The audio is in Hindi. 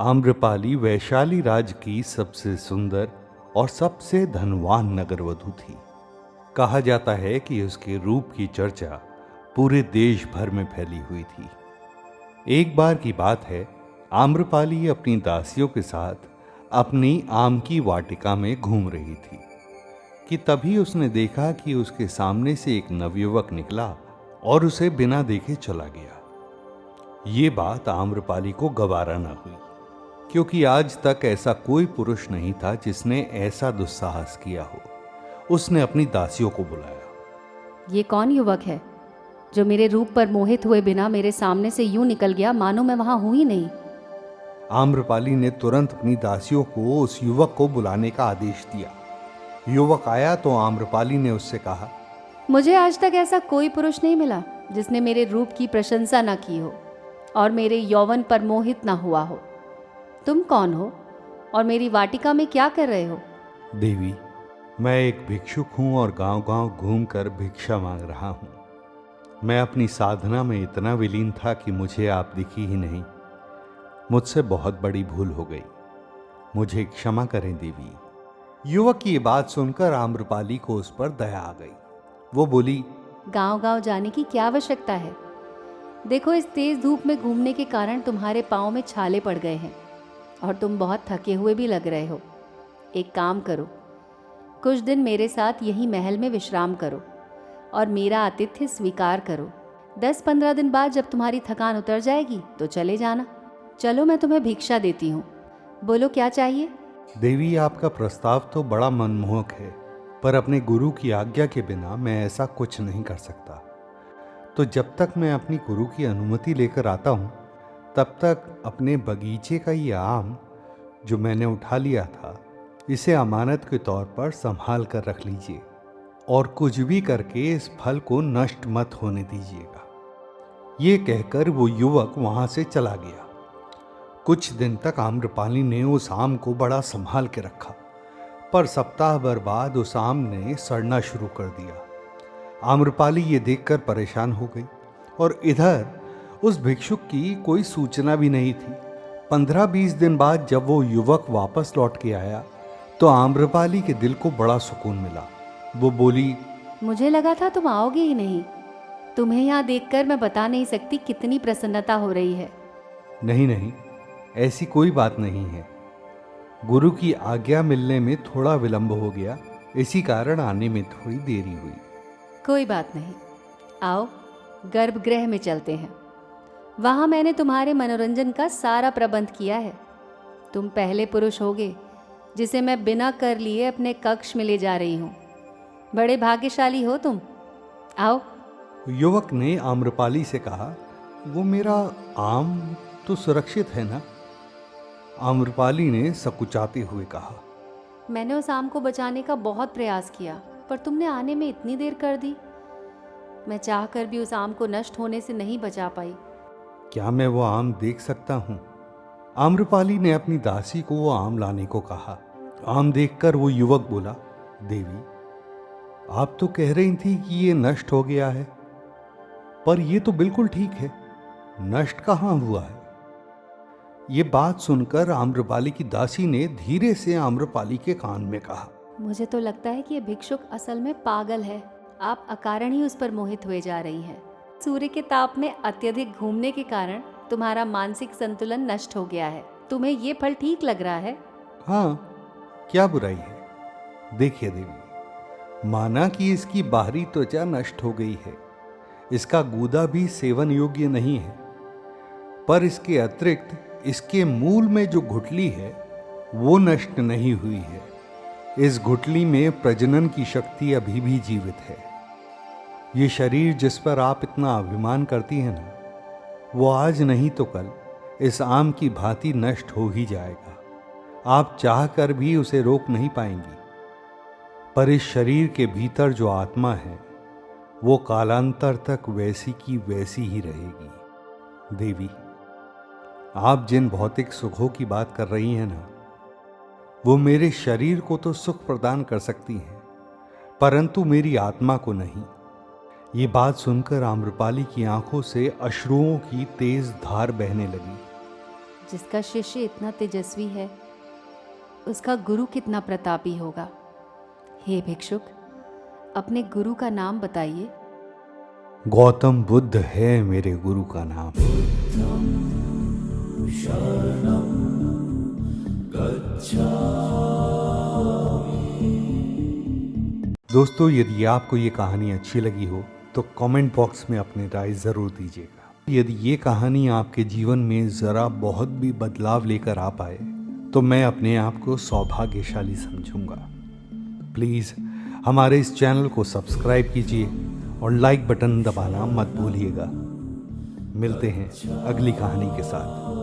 आम्रपाली वैशाली राज की सबसे सुंदर और सबसे धनवान नगरवधु थी। कहा जाता है कि उसके रूप की चर्चा पूरे देश भर में फैली हुई थी। एक बार की बात है, आम्रपाली अपनी दासियों के साथ अपनी आम की वाटिका में घूम रही थी कि तभी उसने देखा कि उसके सामने से एक नवयुवक निकला और उसे बिना देखे चला गया। ये बात आम्रपाली को गवारा न हुई, क्योंकि आज तक ऐसा कोई पुरुष नहीं था जिसने ऐसा दुस्साहस किया हो। उसने अपनी दासियों को बुलाया। ये कौन युवक है जो मेरे रूप पर मोहित हुए बिना मेरे सामने से यूं निकल गया मानो मैं वहां हूं ही नहीं। आम्रपाली ने तुरंत अपनी दासियों को उस युवक को बुलाने का आदेश दिया। युवक आया तो आम्रपाली ने उससे कहा, मुझे आज तक ऐसा कोई पुरुष नहीं मिला जिसने मेरे रूप की प्रशंसा न की हो और मेरे यौवन पर मोहित न हुआ हो। तुम कौन हो और मेरी वाटिका में क्या कर रहे हो? देवी, मैं एक भिक्षुक हूं और गांव-गांव घूमकर भिक्षा मांग रहा हूं। मैं अपनी साधना में इतना विलीन था कि मुझे आप दिखी ही नहीं। मुझसे बहुत बड़ी भूल हो गई, मुझे क्षमा करें देवी। युवक की ये बात सुनकर आम्रपाली को उस पर दया आ गई। वो बोली, गांव-गांव जाने की क्या आवश्यकता है? देखो, इस तेज धूप में घूमने के कारण तुम्हारे पाँव में छाले पड़ गए हैं और तुम बहुत थके हुए भी लग रहे हो। एक काम करो, कुछ दिन मेरे साथ यहीं महल में विश्राम करो और मेरा आतिथ्य स्वीकार करो। 10-15 दिन बाद जब तुम्हारी थकान उतर जाएगी तो चले जाना। चलो, मैं तुम्हें भिक्षा देती हूँ। बोलो, क्या चाहिए? देवी, आपका प्रस्ताव तो बड़ा मनमोहक है, पर अपने गुरु की आज्ञा के बिना मैं ऐसा कुछ नहीं कर सकता। तो जब तक मैं अपनी गुरु की अनुमति लेकर आता हूँ, तब तक अपने बगीचे का ये आम जो मैंने उठा लिया था, इसे अमानत के तौर पर संभाल कर रख लीजिए और कुछ भी करके इस फल को नष्ट मत होने दीजिएगा। ये कहकर वो युवक वहां से चला गया। कुछ दिन तक आम्रपाली ने उस आम को बड़ा संभाल के रखा, पर सप्ताह भर बाद उस आम ने सड़ना शुरू कर दिया। आम्रपाली ये देखकर परेशान हो गई और इधर उस भिक्षुक की कोई सूचना भी नहीं थी। 15-20 दिन बाद जब वो युवक वापस लौट के आया तो आम्रपाली के दिल को बड़ा सुकून मिला। वो बोली, मुझे लगा था तुम आओगे ही नहीं। तुम्हें यहाँ देखकर मैं बता नहीं सकती कितनी प्रसन्नता हो रही है। नहीं नहीं, ऐसी कोई बात नहीं है। गुरु की आज्ञा मिलने में थोड़ा विलंब हो गया, इसी कारण आने में थोड़ी देरी हुई। कोई बात नहीं, आओ गर्भगृह में चलते हैं। वहाँ मैंने तुम्हारे मनोरंजन का सारा प्रबंध किया है। तुम पहले पुरुष होगे जिसे मैं बिना कर लिए अपने कक्ष में ले जा रही हूँ। बड़े भाग्यशाली हो तुम। आओ। युवक ने आम्रपाली से कहा, वो मेरा आम तो सुरक्षित है ना? आम्रपाली ने सकुचाते हुए कहा, मैंने उस आम को बचाने का बहुत प्रयास किया, पर तुमने आने में इतनी देर कर दी। मैं चाहकर भी उस आम को नष्ट होने से नहीं बचा पाई। क्या मैं वो आम देख सकता हूँ? आम्रपाली ने अपनी दासी को वो आम लाने को कहा। आम देखकर वो युवक बोला, देवी, आप तो कह रही थी कि ये नष्ट हो गया है, पर ये तो बिल्कुल ठीक है। नष्ट कहाँ हुआ है? ये बात सुनकर आम्रपाली की दासी ने धीरे से आम्रपाली के कान में कहा, मुझे तो लगता है कि ये भिक्षुक असल में पागल है। आप अकारण ही उस पर मोहित हुए जा रही हैं। सूर्य के ताप में अत्यधिक घूमने के कारण तुम्हारा मानसिक संतुलन नष्ट हो गया है। तुम्हें ये फल ठीक लग रहा है? हाँ, क्या बुराई है? देखिए देवी, माना कि इसकी बाहरी त्वचा नष्ट हो गई है, इसका गूदा भी सेवन योग्य नहीं है, पर इसके अतिरिक्त इसके मूल में जो गुठली है वो नष्ट नहीं हुई है। इस गुठली में प्रजनन की शक्ति अभी भी जीवित है। ये शरीर जिस पर आप इतना अभिमान करती हैं ना, वो आज नहीं तो कल इस आम की भांति नष्ट हो ही जाएगा। आप चाह कर भी उसे रोक नहीं पाएंगी। पर इस शरीर के भीतर जो आत्मा है वो कालांतर तक वैसी की वैसी ही रहेगी। देवी, आप जिन भौतिक सुखों की बात कर रही हैं ना, वो मेरे शरीर को तो सुख प्रदान कर सकती हैं, परंतु मेरी आत्मा को नहीं। ये बात सुनकर आम्रपाली की आंखों से अश्रुओं की तेज धार बहने लगी। जिसका शिष्य इतना तेजस्वी है, उसका गुरु कितना प्रतापी होगा। हे भिक्षुक, अपने गुरु का नाम बताइए। गौतम बुद्ध है मेरे गुरु का नाम। दोस्तों, यदि आपको ये कहानी अच्छी लगी हो तो कमेंट बॉक्स में अपनी राय ज़रूर दीजिएगा। यदि ये कहानी आपके जीवन में ज़रा बहुत भी बदलाव लेकर आ पाए तो मैं अपने आप को सौभाग्यशाली समझूंगा। प्लीज़ हमारे इस चैनल को सब्सक्राइब कीजिए और लाइक बटन दबाना मत भूलिएगा। मिलते हैं अगली कहानी के साथ।